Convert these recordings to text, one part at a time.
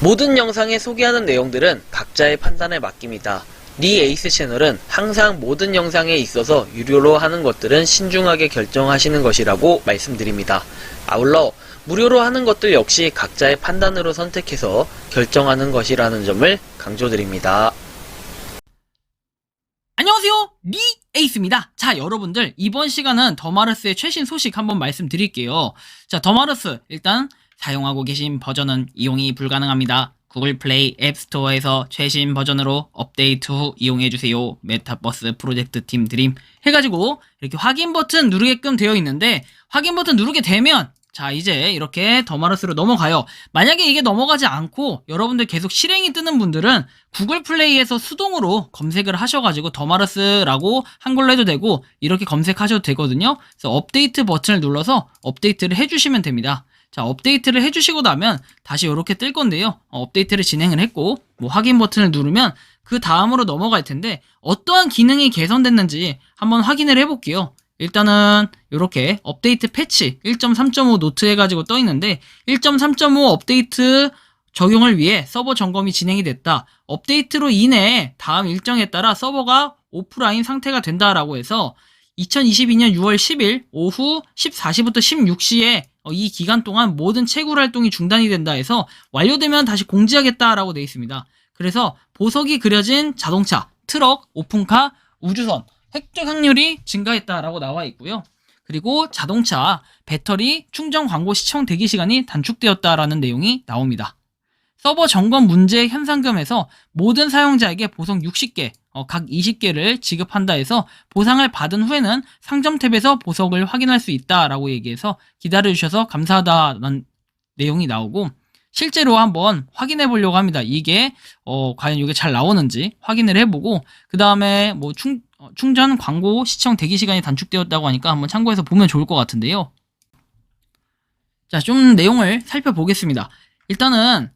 모든 영상에 소개하는 내용들은 각자의 판단에 맡깁니다. 니 에이스 채널은 항상 모든 영상에 있어서 유료로 하는 것들은 신중하게 결정하시는 것이라고 말씀드립니다. 아울러 무료로 하는 것들 역시 각자의 판단으로 선택해서 결정하는 것이라는 점을 강조드립니다. 안녕하세요, 니 에이스입니다. 자, 여러분들 이번 시간은 더마르스의 최신 소식 한번 말씀드릴게요. 자, 더마르스 일단 사용하고 계신 버전은 이용이 불가능합니다. 구글 플레이 앱스토어에서 최신 버전으로 업데이트 후 이용해주세요. 메타버스 프로젝트 팀 드림 해가지고 이렇게 확인 버튼 누르게끔 되어 있는데, 확인 버튼 누르게 되면 자, 이제 이렇게 더마르스로 넘어가요. 만약에 이게 넘어가지 않고 여러분들 계속 실행이 뜨는 분들은 구글 플레이에서 수동으로 검색을 하셔가지고 더마르스라고 한글로 해도 되고 이렇게 검색하셔도 되거든요. 그래서 업데이트 버튼을 눌러서 업데이트를 해주시면 됩니다. 자, 업데이트를 해주시고 나면 다시 이렇게 뜰 건데요. 업데이트를 진행을 했고 확인 버튼을 누르면 그 다음으로 넘어갈 텐데 어떠한 기능이 개선됐는지 한번 확인을 해볼게요. 일단은 이렇게 업데이트 패치 1.3.5 노트 해가지고 떠 있는데 1.3.5 업데이트 적용을 위해 서버 점검이 진행이 됐다. 업데이트로 인해 다음 일정에 따라 서버가 오프라인 상태가 된다라고 해서 2022년 6월 10일 오후 14시부터 16시에 이 기간 동안 모든 채굴 활동이 중단이 된다 해서 완료되면 다시 공지하겠다라고 되어 있습니다. 그래서 보석이 그려진 자동차, 트럭, 오픈카, 우주선 획득 확률이 증가했다라고 나와 있고요. 그리고 자동차, 배터리, 충전 광고 시청 대기 시간이 단축되었다라는 내용이 나옵니다. 서버 점검 문제 현상금에서 모든 사용자에게 보석 60개, 각 20개를 지급한다 해서 보상을 받은 후에는 상점 탭에서 보석을 확인할 수 있다라고 얘기해서 기다려주셔서 감사하다는 내용이 나오고, 실제로 한번 확인해 보려고 합니다. 이게 과연 이게 잘 나오는지 확인을 해보고 그 다음에 충전 광고 시청 대기 시간이 단축되었다고 하니까 한번 참고해서 보면 좋을 것 같은데요. 자, 좀 내용을 살펴보겠습니다. 일단은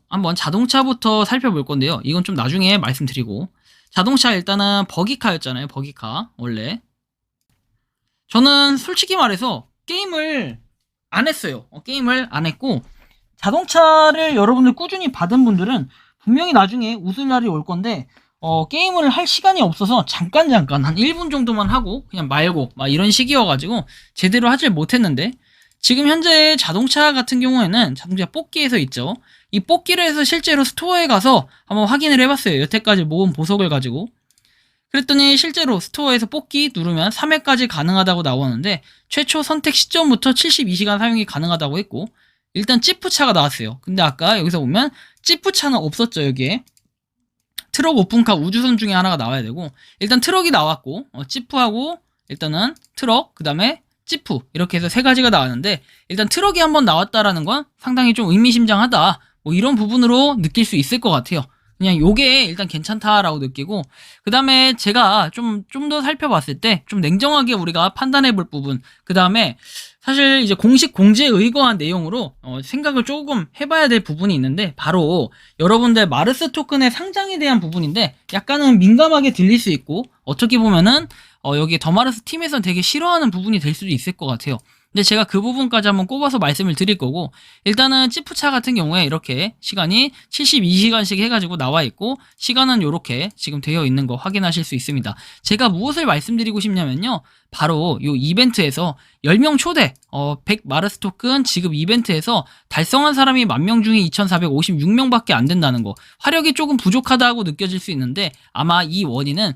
한번 자동차부터 살펴볼 건데요. 이건 좀 나중에 말씀드리고, 자동차 일단은 버기카였잖아요. 버기카 원래 저는 솔직히 말해서 게임을 안 했어요. 게임을 안 했고, 자동차를 여러분들 꾸준히 받은 분들은 분명히 나중에 웃을 날이 올 건데 게임을 할 시간이 없어서 잠깐 한 1분 정도만 하고 그냥 말고 막 이런 식이어가지고 제대로 하질 못했는데, 지금 현재 자동차 같은 경우에는 자동차 뽑기에서 있죠. 이 뽑기를 해서 실제로 스토어에 가서 한번 확인을 해봤어요. 여태까지 모은 보석을 가지고. 그랬더니 실제로 스토어에서 뽑기 누르면 3회까지 가능하다고 나오는데 최초 선택 시점부터 72시간 사용이 가능하다고 했고, 일단 찌푸차가 나왔어요. 근데 아까 여기서 보면 찌푸차는 없었죠. 여기에 트럭, 오픈카, 우주선 중에 하나가 나와야 되고, 일단 트럭이 나왔고 찌푸하고 일단은 트럭, 그 다음에 찌푸 이렇게 해서 세 가지가 나왔는데, 일단 트럭이 한번 나왔다라는 건 상당히 좀 의미심장하다 이런 부분으로 느낄 수 있을 것 같아요. 그냥 요게 일단 괜찮다라고 느끼고, 그 다음에 제가 좀 더 살펴봤을 때 좀 냉정하게 우리가 판단해 볼 부분, 그 다음에 사실 이제 공식 공지에 의거한 내용으로 생각을 조금 해봐야 될 부분이 있는데, 바로 여러분들 마르스 토큰의 상장에 대한 부분인데 약간은 민감하게 들릴 수 있고 어떻게 보면은 여기 더마르스 팀에서는 되게 싫어하는 부분이 될 수도 있을 것 같아요. 근데 제가 그 부분까지 한번 꼽아서 말씀을 드릴 거고, 일단은 찌푸차 같은 경우에 이렇게 시간이 72시간씩 해가지고 나와 있고, 시간은 이렇게 지금 되어 있는 거 확인하실 수 있습니다. 제가 무엇을 말씀드리고 싶냐면요, 바로 이 이벤트에서 10명 초대 100 마르스 토큰 지급 이벤트에서 달성한 사람이 10,000명 중에 2,456명밖에 안 된다는 거, 화력이 조금 부족하다고 느껴질 수 있는데 아마 이 원인은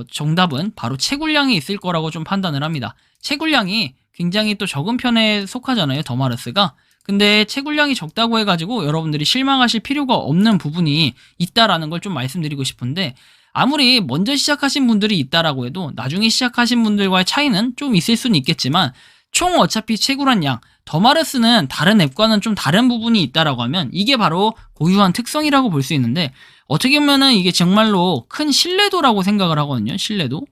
정답은 바로 채굴량이 있을 거라고 좀 판단을 합니다. 채굴량이 굉장히 또 적은 편에 속하잖아요, 더마르스가. 근데 채굴량이 적다고 해가지고 여러분들이 실망하실 필요가 없는 부분이 있다라는 걸 좀 말씀드리고 싶은데, 아무리 먼저 시작하신 분들이 있다라고 해도 나중에 시작하신 분들과의 차이는 좀 있을 수는 있겠지만, 총 어차피 채굴한 양, 더마르스는 다른 앱과는 좀 다른 부분이 있다라고 하면 이게 바로 고유한 특성이라고 볼 수 있는데, 어떻게 보면은 이게 정말로 큰 신뢰도라고 생각을 하거든요. 신뢰도.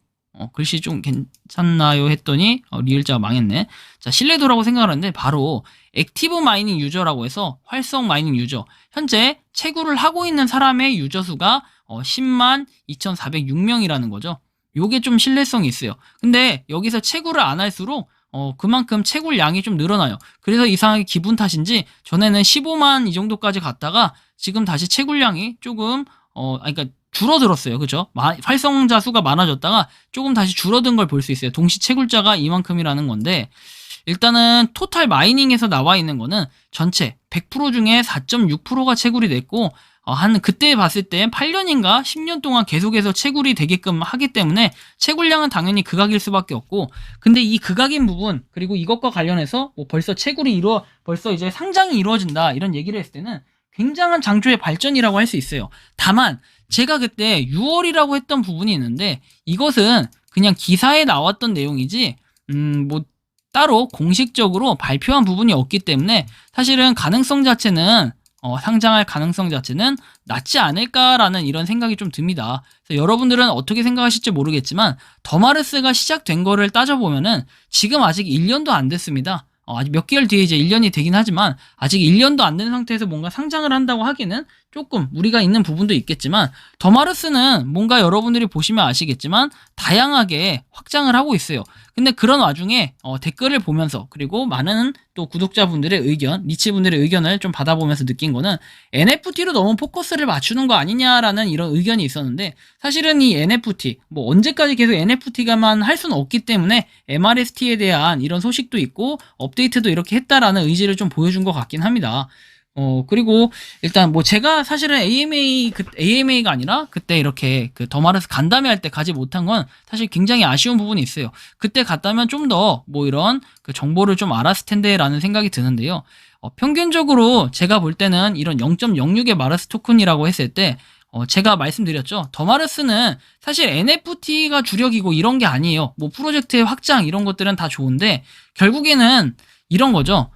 글씨 좀 괜찮나요 했더니 리을자가 망했네. 자, 신뢰도라고 생각을 하는데 바로 액티브 마이닝 유저라고 해서 활성 마이닝 유저, 현재 채굴을 하고 있는 사람의 유저 수가 10만 2,406명이라는 거죠. 요게 좀 신뢰성이 있어요. 근데 여기서 채굴을 안 할수록 그만큼 채굴 양이 좀 늘어나요. 그래서 이상하게 기분 탓인지 전에는 15만 이 정도까지 갔다가 지금 다시 채굴량이 조금 그러니까 줄어들었어요. 그죠? 활성자 수가 많아졌다가 조금 다시 줄어든 걸 볼 수 있어요. 동시 채굴자가 이만큼이라는 건데, 일단은 토탈 마이닝에서 나와 있는 거는 전체 100% 중에 4.6%가 채굴이 됐고, 한 그때 봤을 때 8년인가 10년 동안 계속해서 채굴이 되게끔 하기 때문에 채굴량은 당연히 극악일 수밖에 없고, 근데 이 극악인 부분 그리고 이것과 관련해서 뭐 벌써 벌써 이제 상장이 이루어진다 이런 얘기를 했을 때는 굉장한 장초의 발전이라고 할 수 있어요. 다만 제가 그때 6월이라고 했던 부분이 있는데, 이것은 그냥 기사에 나왔던 내용이지 뭐 따로 공식적으로 발표한 부분이 없기 때문에 사실은 가능성 자체는 상장할 가능성 자체는 낮지 않을까라는 이런 생각이 좀 듭니다. 그래서 여러분들은 어떻게 생각하실지 모르겠지만 더마르스가 시작된 거를 따져보면은 지금 아직 1년도 안 됐습니다. 아직 몇 개월 뒤에 이제 1년이 되긴 하지만 아직 1년도 안 된 상태에서 뭔가 상장을 한다고 하기는 조금 무리가 있는 부분도 있겠지만, 더마르스는 뭔가 여러분들이 보시면 아시겠지만 다양하게 확장을 하고 있어요. 근데 그런 와중에 댓글을 보면서 그리고 많은 또 구독자분들의 의견, 니치분들의 의견을 좀 받아보면서 느낀 거는 NFT로 너무 포커스를 맞추는 거 아니냐라는 이런 의견이 있었는데, 사실은 이 NFT 뭐 언제까지 계속 NFT가만 할 수는 없기 때문에 MRST에 대한 이런 소식도 있고 업데이트도 이렇게 했다라는 의지를 좀 보여준 것 같긴 합니다. 그리고 일단 뭐 제가 사실은 AMA가 아니라 그때 이렇게 그 더마르스 간담회 할 때 가지 못한 건 사실 굉장히 아쉬운 부분이 있어요. 그때 갔다면 좀 더 뭐 이런 그 정보를 좀 알았을 텐데라는 생각이 드는데요. 평균적으로 제가 볼 때는 이런 0.06의 마르스 토큰이라고 했을 때 제가 말씀드렸죠. 더마르스는 사실 NFT가 주력이고 이런 게 아니에요. 뭐 프로젝트의 확장 이런 것들은 다 좋은데 결국에는 이런 거죠.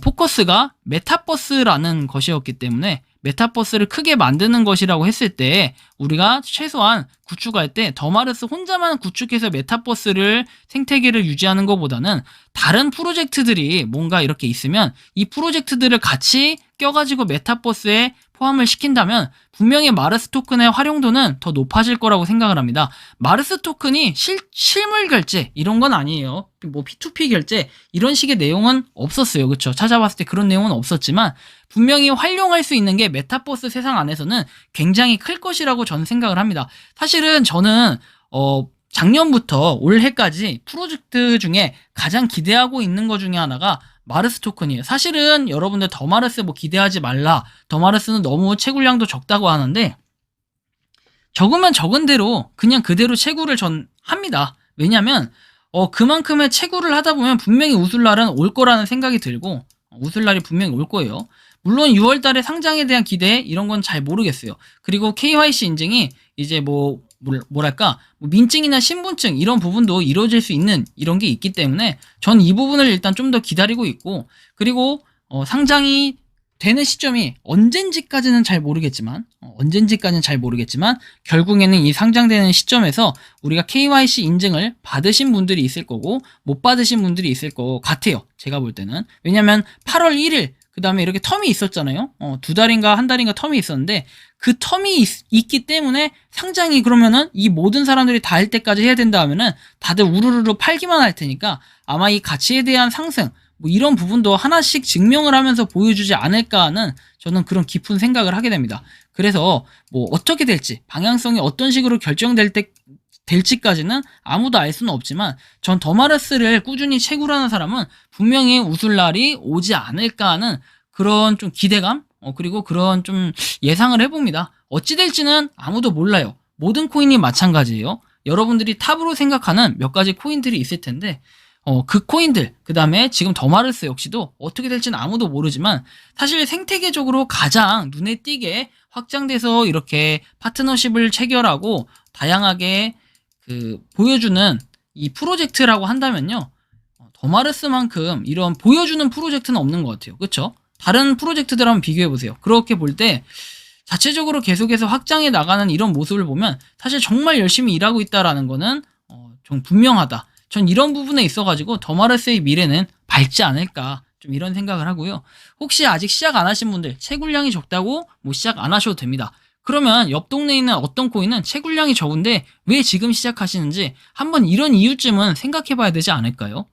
포커스가 메타버스라는 것이었기 때문에 메타버스를 크게 만드는 것이라고 했을 때 우리가 최소한 구축할 때 더마르스 혼자만 구축해서 메타버스를 생태계를 유지하는 것보다는 다른 프로젝트들이 뭔가 이렇게 있으면 이 프로젝트들을 같이 껴가지고 메타버스에 포함을 시킨다면 분명히 마르스 토큰의 활용도는 더 높아질 거라고 생각을 합니다. 마르스 토큰이 실물 결제 이런 건 아니에요. 뭐 P2P 결제 이런 식의 내용은 없었어요. 그렇죠? 찾아봤을 때 그런 내용은 없었지만 분명히 활용할 수 있는 게 메타버스 세상 안에서는 굉장히 클 것이라고 저는 생각을 합니다. 사실은 저는 작년부터 올해까지 프로젝트 중에 가장 기대하고 있는 것 중에 하나가 마르스 토큰이에요. 사실은 여러분들 더마르스 뭐 기대하지 말라. 더마르스는 너무 채굴량도 적다고 하는데 적으면 적은 대로 그냥 그대로 채굴을 전 합니다. 왜냐면 그만큼의 채굴을 하다 보면 분명히 웃을 날은 올 거라는 생각이 들고 웃을 날이 분명히 올 거예요. 물론 6월 달에 상장에 대한 기대 이런 건 잘 모르겠어요. 그리고 KYC 인증이 이제 뭐랄까 민증이나 신분증 이런 부분도 이루어질 수 있는 이런 게 있기 때문에 전 이 부분을 일단 좀 더 기다리고 있고, 그리고 상장이 되는 시점이 언젠지까지는 잘 모르겠지만 결국에는 이 상장되는 시점에서 우리가 KYC 인증을 받으신 분들이 있을 거고 못 받으신 분들이 있을 것 같아요. 제가 볼 때는. 왜냐면 8월 1일 그 다음에 이렇게 텀이 있었잖아요. 2달인가 1달인가 텀이 있었는데 그 텀이 있기 때문에 상장이 그러면은 이 모든 사람들이 다 할 때까지 해야 된다 하면은 다들 우르르르 팔기만 할 테니까 아마 이 가치에 대한 상승 뭐 이런 부분도 하나씩 증명을 하면서 보여주지 않을까 하는 저는 그런 깊은 생각을 하게 됩니다. 그래서 뭐 어떻게 될지 방향성이 어떤 식으로 될지까지는 아무도 알 수는 없지만 전 더마르스를 꾸준히 채굴하는 사람은 분명히 웃을 날이 오지 않을까 하는 그런 좀 기대감 그리고 그런 좀 예상을 해봅니다. 어찌 될지는 아무도 몰라요. 모든 코인이 마찬가지예요. 여러분들이 탑으로 생각하는 몇 가지 코인들이 있을 텐데 그 코인들 그 다음에 지금 더마르스 역시도 어떻게 될지는 아무도 모르지만 사실 생태계적으로 가장 눈에 띄게 확장돼서 이렇게 파트너십을 체결하고 다양하게 보여주는 이 프로젝트라고 한다면요, 더마르스만큼 이런 보여주는 프로젝트는 없는 것 같아요. 그렇죠? 다른 프로젝트들 한번 비교해보세요. 그렇게 볼 때 자체적으로 계속해서 확장해 나가는 이런 모습을 보면 사실 정말 열심히 일하고 있다라는 거는 좀 분명하다. 전 이런 부분에 있어가지고 더마르스의 미래는 밝지 않을까 좀 이런 생각을 하고요. 혹시 아직 시작 안 하신 분들 채굴량이 적다고 뭐 시작 안 하셔도 됩니다. 그러면 옆 동네에 있는 어떤 코인은 채굴량이 적은데 왜 지금 시작하시는지 한번 이런 이유쯤은 생각해 봐야 되지 않을까요?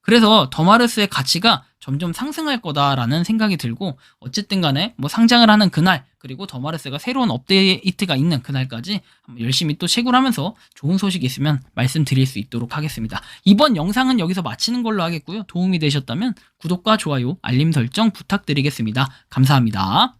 그래서 더마르스의 가치가 점점 상승할 거다라는 생각이 들고, 어쨌든 간에 뭐 상장을 하는 그날, 그리고 더마르스가 새로운 업데이트가 있는 그날까지 한번 열심히 또 채굴하면서 좋은 소식이 있으면 말씀드릴 수 있도록 하겠습니다. 이번 영상은 여기서 마치는 걸로 하겠고요. 도움이 되셨다면 구독과 좋아요, 알림 설정 부탁드리겠습니다. 감사합니다.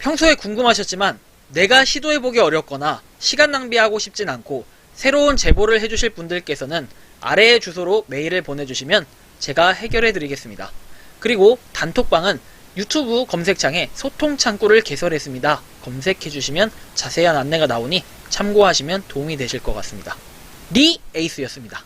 평소에 궁금하셨지만 내가 시도해보기 어렵거나 시간 낭비하고 싶진 않고 새로운 제보를 해주실 분들께서는 아래의 주소로 메일을 보내주시면 제가 해결해드리겠습니다. 그리고 단톡방은 유튜브 검색창에 소통 창구를 개설했습니다. 검색해주시면 자세한 안내가 나오니 참고하시면 도움이 되실 것 같습니다. 리 에이스였습니다.